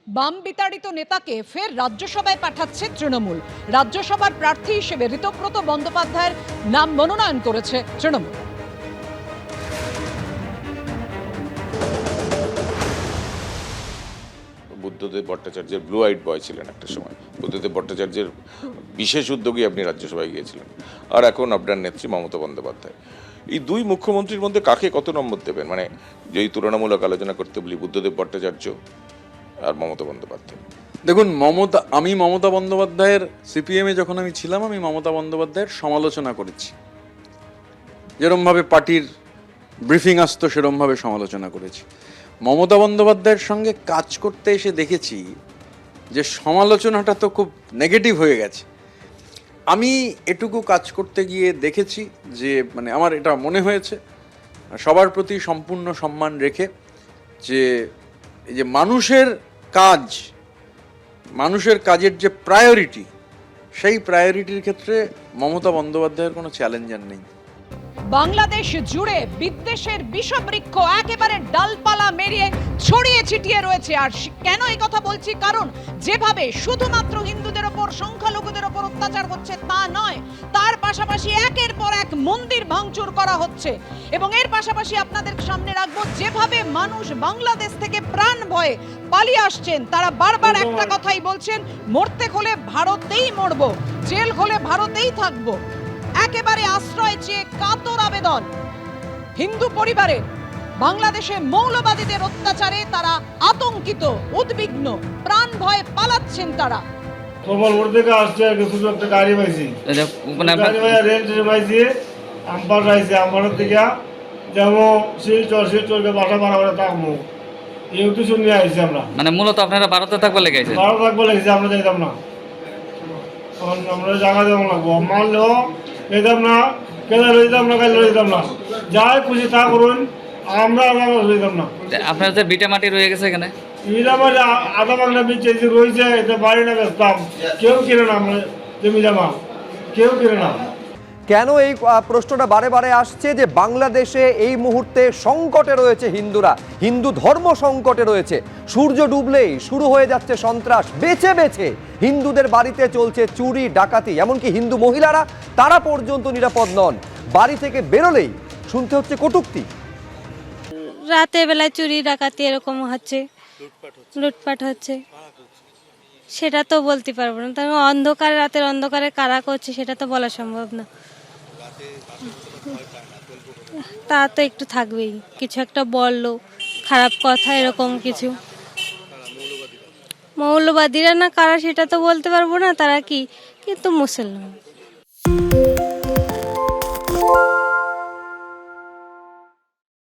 বাম বিতাড়িত নেতাকে ফের রাজ্যসভায় পাঠাচ্ছে তৃণমূল। রাজ্যসভার প্রার্থী হিসেবে ঋতব্রত বন্দ্যোপাধ্যায়ের নাম মনোনয়ন করেছে তৃণমূল। বুদ্ধদেব ভট্টাচার্যের ব্লু আইড বয় ছিলেন একটা সময়। বুদ্ধদেব ভট্টাচার্যের বিশেষ উদ্যোগে আপনি রাজ্যসভায় গিয়েছিলেন, আর এখন আপনার নেত্রী মমতা বন্দ্যোপাধ্যায়। এই দুই মুখ্যমন্ত্রীর মধ্যে কাকে কত নম্বর দেবেন? মানে যদি তুলনামূলক আলোচনা করতে বলি, বুদ্ধদেব ভট্টাচার্য আর মমতা বন্দ্যোপাধ্যায়। দেখুন, আমি মমতা বন্দ্যোপাধ্যায়ের সিপিএমে যখন আমি ছিলাম, আমি মমতা বন্দ্যোপাধ্যায়ের সমালোচনা করেছি। যেরমভাবে পার্টির ব্রিফিং আসতো সেরমভাবে সমালোচনা করেছি। মমতা বন্দ্যোপাধ্যায়ের সঙ্গে কাজ করতে এসে দেখেছি যে সমালোচনাটা তো খুব নেগেটিভ হয়ে গেছে। আমি এটুকু কাজ করতে গিয়ে দেখেছি যে আমার এটা মনে হয়েছে সবার প্রতি সম্পূর্ণ সম্মান রেখে যে এই যে মানুষের কাজের যে প্রায়োরিটি, সেই প্রায়োরিটির ক্ষেত্রে মমতা বন্দ্যোপাধ্যায়ের কোনো চ্যালেঞ্জার নেই। বাংলাদেশ জুড়ে বিদ্বেষের বিষবৃক্ষ একেবারে ডালপালা মেরিয়ে ছড়িয়ে ছিটিয়ে রয়েছে। আর কেন এই কথা বলছি? কারণ যেভাবে শুধুমাত্র হিন্দুদের ওপর, সংখ্যালঘুদের ওপর অত্যাচার হচ্ছে তা নয়, তার পাশাপাশি একের পর এক মন্দির ভাঙচুর করা হচ্ছে। এবং এর পাশাপাশি আপনাদের সামনে রাখবো যেভাবে মানুষ বাংলাদেশ থেকে প্রাণ ভয়ে পালিয়ে আসছেন। তারা বারবার একটা কথাই বলছেন, মরতে হলে ভারতেই মরবো, জেল হলে ভারতেই থাকবো। একেবারে আশ্রয় চেয়ে কাতর আবেদন হিন্দু পরিবারের। বাংলাদেশে মৌলবাদীদের অত্যাচারে তারা আতঙ্কিত, উদ্বিগ্ন, প্রাণ ভয়ে পালাচ্ছেন তারা। কমলপুর থেকে আসছে কিছু একটা গাড়ি পাইছি, গাড়ি ভাইয়া রেল পাইছি, আম্পার পাইছি, আম্পারের থেকে যেমন শিলচরকে বাসা বাড়া থাকবো, এই উদ্দেশ্য নিয়ে আসছি আমরা। মূলত আপনারা ভারতে থাকবো লেগেছে? ভারত থাকবো লেগেছি, আমরা যাইতাম না, আমরা জায়গা দেওয়া লাগবো, মানলেও যেতাম না, কেদার লইতাম না, কাল লইতাম না, যাই খুশি তা করুন, আমরা লইতাম না। আপনার যে ভিটা মাটি রয়ে গেছে এখানে, ভিটা মাটি আধা বাংলা বিচ রয়েছে, এটা বাড়ি না বেচতাম, কেউ কিনে না, আমরা জমি জমা কেউ কিনে না। কেন এই প্রশ্নটা বারে বারে আসছে যে বাংলাদেশে এই মুহূর্তে সংকটে রয়েছে হিন্দুরা, হিন্দু ধর্ম সংকটে রয়েছে। সূর্য ডুবলেই শুরু হয়ে যাচ্ছে সন্ত্রাস। বেছে বেছে হিন্দুদের বাড়িতে চলছে চুরি, ডাকাতি, এমনকি হিন্দু মহিলারা তারা পর্যন্ত নিরাপদ নন। বাড়ি থেকে বেরোলেই শুনতে হচ্ছে কটূক্তি। রাতের বেলায় চুরি ডাকাতি এরকম হচ্ছে, লুটপাট হচ্ছে, সেটা তো বলতে পারবো না। তবে অন্ধকারে, রাতের অন্ধকারে কারা করছে সেটা তো বলা সম্ভব না। তা তো একটু থাকবেই, কিছু একটা বললো, খারাপ কথা, এরকম কিছু। মৌলবাদীরা না কারা সেটা তো বলতে পারবো না, তারা কি, কিন্তু মুসলমান।